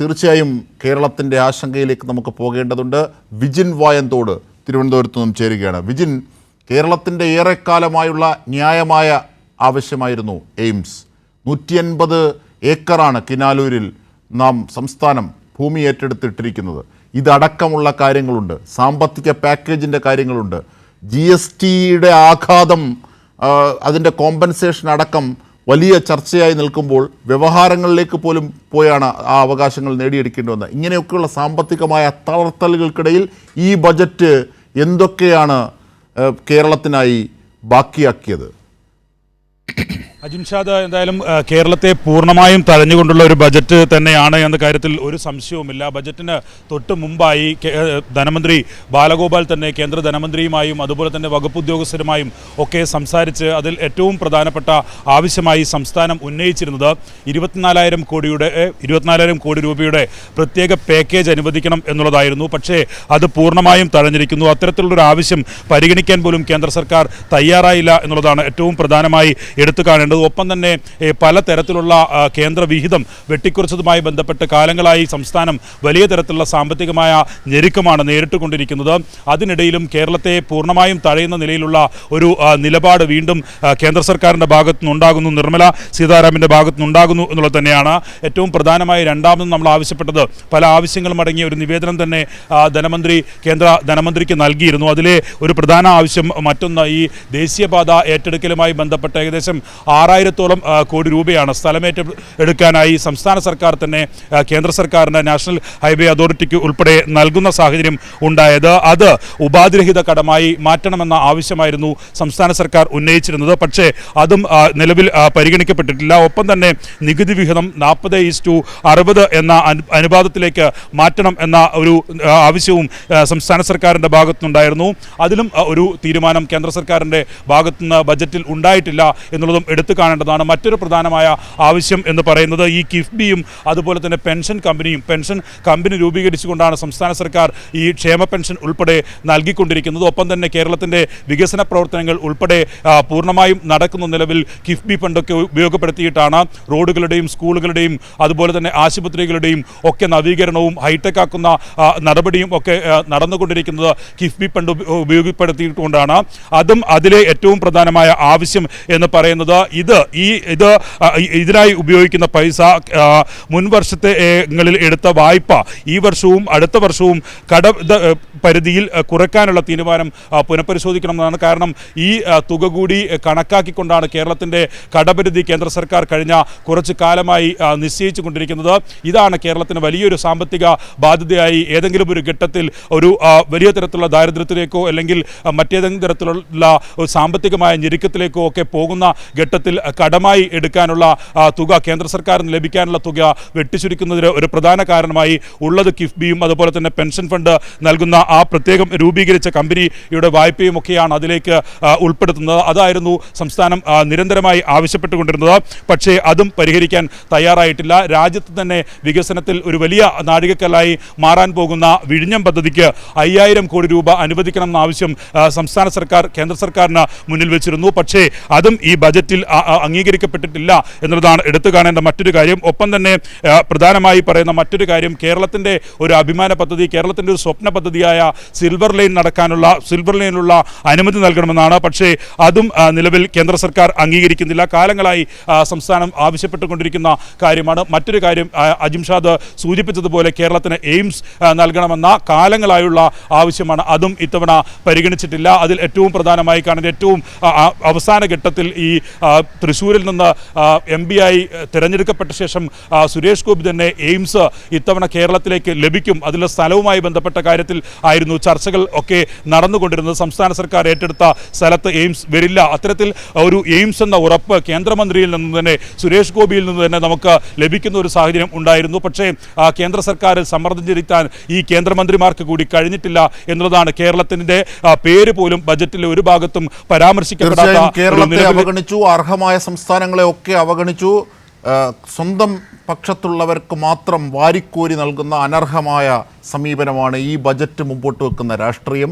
തീർച്ചയായും കേരളത്തിൻ്റെ ആശങ്കയിലേക്ക് നമുക്ക് പോകേണ്ടതുണ്ട്. വിജിൻ വായന്തോട് തിരുവനന്തപുരത്ത് നിന്നും ചേരുകയാണ്. വിജിൻ, കേരളത്തിൻ്റെ ഏറെക്കാലമായുള്ള ന്യായമായ ആവശ്യമായിരുന്നു എയിംസ്. 150 ഏക്കറാണ് കിനാലൂരിൽ സംസ്ഥാനം ഭൂമി ഏറ്റെടുത്തിട്ടിരിക്കുന്നത്. ഇതടക്കമുള്ള കാര്യങ്ങളുണ്ട്, സാമ്പത്തിക പാക്കേജിൻ്റെ കാര്യങ്ങളുണ്ട്, GSTയുടെ ആഘാതം, അതിൻ്റെ കോമ്പൻസേഷൻ അടക്കം വലിയ ചർച്ചയായി നിൽക്കുമ്പോൾ വ്യവഹാരങ്ങളിലേക്ക് പോലും പോയാണ് ആ അവകാശങ്ങൾ നേടിയെടുക്കേണ്ടി വന്നത്. ഇങ്ങനെയൊക്കെയുള്ള സാമ്പത്തികമായ തളർത്തലുകൾക്കിടയിൽ ഈ ബജറ്റ് എന്തൊക്കെയാണ് കേരളത്തിനായി ബാക്കിയാക്കിയത്? അജിംഷാദ്, എന്തായാലും കേരളത്തെ പൂർണ്ണമായും തഴഞ്ഞുകൊണ്ടുള്ള ഒരു ബജറ്റ് തന്നെയാണ് എന്ന കാര്യത്തിൽ ഒരു സംശയവുമില്ല. ബജറ്റിന് തൊട്ട് മുമ്പായി ധനമന്ത്രി ബാലഗോപാൽ തന്നെ കേന്ദ്ര ധനമന്ത്രിയുമായും അതുപോലെ തന്നെ വകുപ്പ് ഉദ്യോഗസ്ഥരുമായും ഒക്കെ സംസാരിച്ച് അതിൽ ഏറ്റവും പ്രധാനപ്പെട്ട ആവശ്യമായി സംസ്ഥാനം ഉന്നയിച്ചിരുന്നത് 24,000 കോടി രൂപയുടെ പ്രത്യേക പാക്കേജ് അനുവദിക്കണം എന്നുള്ളതായിരുന്നു. പക്ഷേ അത് പൂർണ്ണമായും തഴഞ്ഞിരിക്കുന്നു. അത്തരത്തിലുള്ളൊരു ആവശ്യം പരിഗണിക്കാൻ പോലും കേന്ദ്ര സർക്കാർ തയ്യാറായില്ല എന്നുള്ളതാണ് ഏറ്റവും പ്രധാനമായി എടുത്തു കാണേണ്ടത്. ഒപ്പം തന്നെ പലതരത്തിലുള്ള കേന്ദ്ര വിഹിതം വെട്ടിക്കുറച്ചതുമായി ബന്ധപ്പെട്ട് കാലങ്ങളായി സംസ്ഥാനം വലിയ തരത്തിലുള്ള സാമ്പത്തികമായ ഞെരുക്കമാണ് നേരിട്ടുകൊണ്ടിരിക്കുന്നത്. അതിനിടയിലും കേരളത്തെ പൂർണ്ണമായും തഴയുന്ന നിലയിലുള്ള ഒരു നിലപാട് വീണ്ടും കേന്ദ്ര സർക്കാരിൻ്റെ ഭാഗത്തുനിന്നുണ്ടാകുന്നു, നിർമ്മല സീതാരാമൻ്റെ ഭാഗത്തുനിന്നുണ്ടാകുന്നു എന്നുള്ളത് തന്നെയാണ് ഏറ്റവും പ്രധാനമായി. രണ്ടാമതും നമ്മൾ ആവശ്യപ്പെട്ടത് പല ആവശ്യങ്ങളും അടങ്ങിയ ഒരു നിവേദനം തന്നെ കേന്ദ്ര ധനമന്ത്രിക്ക് നൽകിയിരുന്നു. അതിലെ ഒരു പ്രധാന ആവശ്യം മറ്റൊന്ന്, ഈ ദേശീയപാത ഏറ്റെടുക്കലുമായി ബന്ധപ്പെട്ട ഏകദേശം 6,000-ഓളം കോടി രൂപയാണ് സ്ഥലമേറ്റെടുക്കാനായി സംസ്ഥാന സർക്കാർ തന്നെ കേന്ദ്ര സർക്കാരിന് നാഷണൽ ഹൈവേ അതോറിറ്റിക്ക് ഉൾപ്പെടെ നൽകുന്ന സാഹചര്യം ഉണ്ടായത്. അത് ഉപാധിരഹിത കടമായി മാറ്റണമെന്ന ആവശ്യമായിരുന്നു സംസ്ഥാന സർക്കാർ ഉന്നയിച്ചിരുന്നത്. പക്ഷേ അതും നിലവിൽ പരിഗണിക്കപ്പെട്ടിട്ടില്ല. ഒപ്പം തന്നെ നികുതി വിഹിതം 40:60 എന്ന അനുപാതത്തിലേക്ക് മാറ്റണം എന്ന ഒരു ആവശ്യവും സംസ്ഥാന സർക്കാരിൻ്റെ ഭാഗത്തുനിന്നുണ്ടായിരുന്നു. അതിലും ഒരു തീരുമാനം കേന്ദ്ര സർക്കാരിൻ്റെ ഭാഗത്തുനിന്ന് ബജറ്റിൽ ഉണ്ടായിട്ടില്ല എന്നുള്ളതും എടുത്തു കാണേണ്ടതാണ്. മറ്റൊരു പ്രധാനമായ ആവശ്യം എന്ന് പറയുന്നത് ഈ കിഫ്ബിയും അതുപോലെ തന്നെ പെൻഷൻ കമ്പനി രൂപീകരിച്ചുകൊണ്ടാണ് സംസ്ഥാന സർക്കാർ ഈ ക്ഷേമ പെൻഷൻ ഉൾപ്പെടെ നൽകിക്കൊണ്ടിരിക്കുന്നത്. ഒപ്പം തന്നെ കേരളത്തിൻ്റെ വികസന പ്രവർത്തനങ്ങൾ ഉൾപ്പെടെ പൂർണ്ണമായും നടക്കുന്ന നിലവിൽ കിഫ്ബി ഫണ്ടൊക്കെ ഉപയോഗപ്പെടുത്തിയിട്ടാണ് റോഡുകളുടെയും സ്കൂളുകളുടെയും അതുപോലെ തന്നെ ആശുപത്രികളുടെയും ഒക്കെ നവീകരണവും ഹൈടെക് ആക്കുന്ന നടപടിയും ഒക്കെ നടന്നുകൊണ്ടിരിക്കുന്നത് കിഫ്ബി ഫണ്ട് ഉപയോഗപ്പെടുത്തിയിട്ടുകൊണ്ടാണ്. അതും അതിലെ ഏറ്റവും പ്രധാനമായ ആവശ്യം എന്ന് പറയുന്നത് ഇതിനായി ഉപയോഗിക്കുന്ന പൈസ മുൻ വർഷങ്ങളിൽ എടുത്ത വായ്പ ഈ വർഷവും അടുത്ത വർഷവും പരിധിയിൽ കുറയ്ക്കാനുള്ള തീരുമാനം പുനഃപരിശോധിക്കണമെന്നാണ്. കാരണം ഈ തുക കൂടി കണക്കാക്കിക്കൊണ്ടാണ് കേരളത്തിൻ്റെ കടപരിധി കേന്ദ്ര സർക്കാർ കഴിഞ്ഞ കുറച്ച് കാലമായി നിശ്ചയിച്ചു കൊണ്ടിരിക്കുന്നത്. ഇതാണ് കേരളത്തിന് വലിയൊരു സാമ്പത്തിക ബാധ്യതയായി ഏതെങ്കിലും ഒരു ഘട്ടത്തിൽ ഒരു വലിയ തരത്തിലുള്ള ദാരിദ്ര്യത്തിലേക്കോ അല്ലെങ്കിൽ മറ്റേതെങ്കിലും തരത്തിലുള്ള സാമ്പത്തികമായ ഞെരുക്കത്തിലേക്കോ ഒക്കെ പോകുന്ന ഘട്ടത്തിൽ കടമായി എടുക്കാനുള്ള തുക കേന്ദ്ര സർക്കാരിന് ലഭിക്കാനുള്ള തുക വെട്ടിച്ചുരുക്കുന്നതിന് ഒരു പ്രധാന കാരണമായി ഉള്ളത് കിഫ്ബിയും അതുപോലെ തന്നെ പെൻഷൻ ഫണ്ട് നൽകുന്ന ആ പ്രത്യേകം രൂപീകരിച്ച കമ്പനിയുടെ വായ്പയും ഒക്കെയാണ് അതിലേക്ക് ഉൾപ്പെടുത്തുന്നത്. അതായിരുന്നു സംസ്ഥാനം നിരന്തരമായി ആവശ്യപ്പെട്ടുകൊണ്ടിരുന്നത്. പക്ഷേ അതും പരിഹരിക്കാൻ തയ്യാറായിട്ടില്ല. രാജ്യത്ത് തന്നെ വികസനത്തിൽ ഒരു വലിയ നാഴികക്കല്ലായി മാറാൻ പോകുന്ന വിഴിഞ്ഞം പദ്ധതിക്ക് 5,000 കോടി രൂപ അനുവദിക്കണമെന്ന ആവശ്യം സംസ്ഥാന സർക്കാർ കേന്ദ്ര സർക്കാരിന് മുന്നിൽ വെച്ചിരുന്നു. പക്ഷേ അതും ഈ ബജറ്റിൽ അംഗീകരിക്കപ്പെട്ടിട്ടില്ല എന്നുള്ളതാണ് എടുത്തു കാണേണ്ട മറ്റൊരു കാര്യം. ഒപ്പം തന്നെ പ്രധാനമായി പറയുന്ന മറ്റൊരു കാര്യം, കേരളത്തിൻ്റെ ഒരു അഭിമാന പദ്ധതി, കേരളത്തിൻ്റെ ഒരു സ്വപ്ന പദ്ധതിയായ സിൽവർ ലൈനിലുള്ള അനുമതി നൽകണമെന്നാണ്. പക്ഷേ അതും നിലവിൽ കേന്ദ്ര സർക്കാർ അംഗീകരിക്കുന്നില്ല. കാലങ്ങളായി സംസ്ഥാനം ആവശ്യപ്പെട്ടുകൊണ്ടിരിക്കുന്ന കാര്യമാണ്. മറ്റൊരു കാര്യം, അജിംഷാദ് സൂചിപ്പിച്ചതുപോലെ കേരളത്തിന് എയിംസ് നൽകണമെന്ന കാലങ്ങളായുള്ള ആവശ്യമാണ്. അതും ഇത്തവണ പരിഗണിച്ചിട്ടില്ല. അതിൽ ഏറ്റവും പ്രധാനമായി കാണുന്ന ഏറ്റവും അവസാന ഘട്ടത്തിൽ ഈ തൃശ്ശൂരിൽ നിന്ന് MP ആയി തിരഞ്ഞെടുക്കപ്പെട്ട ശേഷം സുരേഷ് ഗോപി തന്നെ എയിംസ് ഇത്തവണ കേരളത്തിലേക്ക് ലഭിക്കും, അതിലെ സ്ഥലവുമായി ബന്ധപ്പെട്ട കാര്യത്തിൽ ആയിരുന്നു ചർച്ചകൾ ഒക്കെ നടന്നുകൊണ്ടിരുന്നത്. സംസ്ഥാന സർക്കാർ ഏറ്റെടുത്ത സ്ഥലത്ത് എയിംസ് വരില്ല. അത്തരത്തിൽ ഒരു എയിംസ് എന്ന ഉറപ്പ് കേന്ദ്രമന്ത്രിയിൽ നിന്ന് തന്നെ സുരേഷ് ഗോപിയിൽ നിന്ന് തന്നെ നമുക്ക് ലഭിക്കുന്ന ഒരു സാഹചര്യം ഉണ്ടായിരുന്നു. പക്ഷേ കേന്ദ്ര സർക്കാരിൽ സമ്മർദ്ദം ചെലുത്താൻ ഈ കേന്ദ്രമന്ത്രിമാർക്ക് കൂടി കഴിഞ്ഞിട്ടില്ല എന്നുള്ളതാണ്. കേരളത്തിൻ്റെ പേര് പോലും ബജറ്റിലെ ഒരു ഭാഗത്തും പരാമർശിക്കപ്പെടാത്ത, കേരളത്തെ അവഗണിച്ചു, അർഹമായ സംസ്ഥാനങ്ങളെ ഒക്കെ അവഗണിച്ചു. സ്വന്തം പക്ഷത്തുള്ളവർക്ക് മാത്രം വാരിക്കോരി നൽകുന്ന അനർഹമായ സമീപനമാണ് ഈ ബജറ്റ് മുമ്പോട്ട് വെക്കുന്ന രാഷ്ട്രീയം.